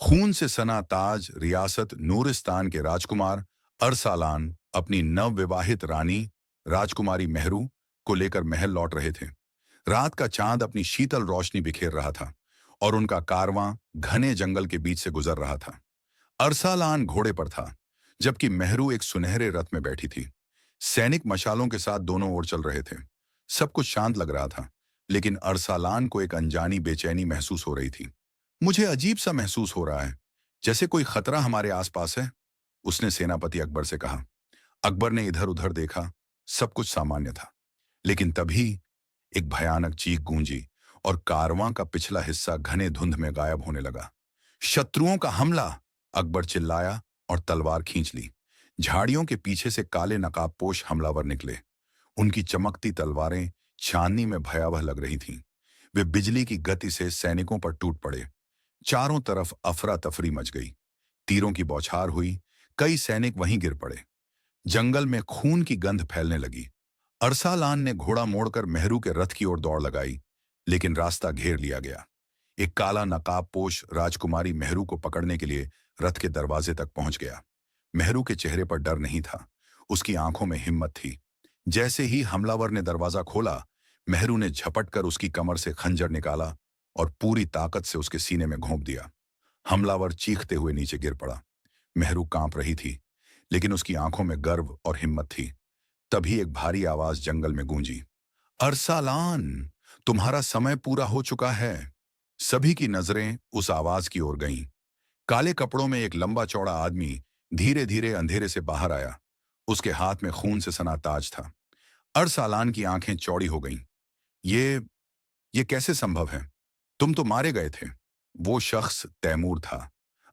खून से सना ताज रियासत नूरिस्तान के राजकुमार अरसालान अपनी नवविवाहित रानी राजकुमारी मेहरू को लेकर महल लौट रहे थे। रात का चांद अपनी शीतल रोशनी बिखेर रहा था और उनका कारवां घने जंगल के बीच से गुजर रहा था। अरसालान घोड़े पर था, जबकि मेहरू एक सुनहरे रथ में बैठी थी। सैनिक मशालों के साथ दोनों ओर चल रहे थे। सब कुछ शांत लग रहा था, लेकिन अरसालान को एक अनजानी बेचैनी महसूस हो रही थी। मुझे अजीब सा महसूस हो रहा है, जैसे कोई खतरा हमारे आसपास है, उसने सेनापति अकबर से कहा। अकबर ने इधर उधर देखा, सब कुछ सामान्य था। लेकिन तभी एक भयानक चीख गूंजी और कारवां का पिछला हिस्सा घने धुंध में गायब होने लगा। शत्रुओं का हमला! अकबर चिल्लाया और तलवार खींच ली। झाड़ियों के पीछे से काले नकाबपोश हमलावर निकले। उनकी चमकती तलवारें चांदनी में भयावह लग रही थीं। वे बिजली की गति से सैनिकों पर टूट पड़े। चारों तरफ अफरा तफरी मच गई। तीरों की बौछार हुई। कई सैनिक वहीं गिर पड़े। जंगल में खून की गंध फैलने लगी। अरसालान ने घोड़ा मोड़कर मेहरू के रथ की ओर दौड़ लगाई, लेकिन रास्ता घेर लिया गया। एक काला नकाबपोश राजकुमारी मेहरू को पकड़ने के लिए रथ के दरवाजे तक पहुंच गया। मेहरू के चेहरे पर डर नहीं था, उसकी आंखों में हिम्मत थी। जैसे ही हमलावर ने दरवाजा खोला, मेहरू ने झपटकर उसकी कमर से खंजर निकाला और पूरी ताकत से उसके सीने में घोंप दिया। हमलावर चीखते हुए नीचे गिर पड़ा। मेहरू कांप रही थी, लेकिन उसकी आंखों में गर्व और हिम्मत थी। तभी एक भारी आवाज जंगल में गूंजी। अरसालान, तुम्हारा समय पूरा हो चुका है। सभी की नजरें उस आवाज की ओर गईं। काले कपड़ों में एक लंबा चौड़ा आदमी धीरे धीरे अंधेरे से बाहर आया। उसके हाथ में खून से सना ताज था। अरसालान की आंखें चौड़ी हो गईं। ये ये कैसे संभव है? तुम तो मारे गए थे। वो शख्स तैमूर था,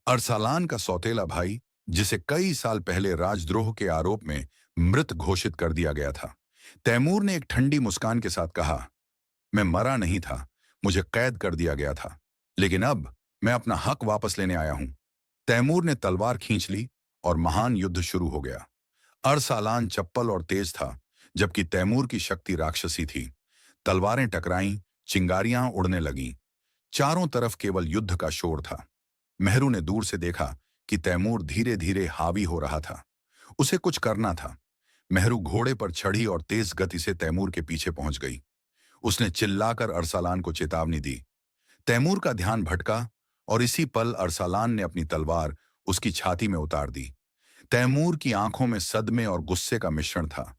अरसालान का सौतेला भाई, जिसे कई साल पहले राजद्रोह के आरोप में मृत घोषित कर दिया गया था। तैमूर ने एक ठंडी मुस्कान के साथ कहा, मैं मरा नहीं था, मुझे कैद कर दिया गया था, लेकिन अब मैं अपना हक वापस लेने आया हूं। तैमूर ने तलवार खींच ली और महान युद्ध शुरू हो गया। अरसालान चप्पल और तेज था, जबकि तैमूर की शक्ति राक्षसी थी। तलवारें टकराईं, चिंगारियां उड़ने लगीं। चारों तरफ केवल युद्ध का शोर था। मेहरू ने दूर से देखा कि तैमूर धीरे धीरे हावी हो रहा था। उसे कुछ करना था। मेहरू घोड़े पर चढ़ी और तेज गति से तैमूर के पीछे पहुंच गई। उसने चिल्लाकर अरसालान को चेतावनी दी। तैमूर का ध्यान भटका और इसी पल अरसालान ने अपनी तलवार उसकी छाती में उतार दी। तैमूर की आंखों में सदमे और गुस्से का मिश्रण था।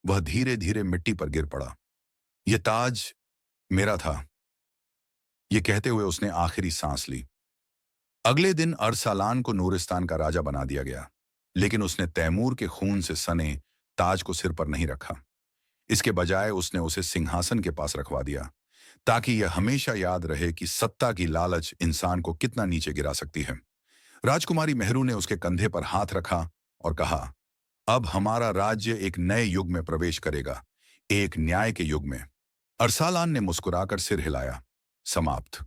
वह धीरे धीरे मिट्टी पर गिर पड़ा। यह ताज मेरा था, ये कहते हुए उसने आखिरी सांस ली। अगले दिन अरसालान को नूरिस्तान का राजा बना दिया गया, लेकिन उसने तैमूर के खून से सने ताज को सिर पर नहीं रखा। इसके बजाय उसने उसे सिंहासन के पास रखवा दिया, ताकि यह हमेशा याद रहे कि सत्ता की लालच इंसान को कितना नीचे गिरा सकती है। राजकुमारी मेहरू ने उसके कंधे पर हाथ रखा और कहा, अब हमारा राज्य एक नए युग में प्रवेश करेगा, एक न्याय के युग में। अरसालान ने मुस्कुराकर सिर हिलाया। समाप्त।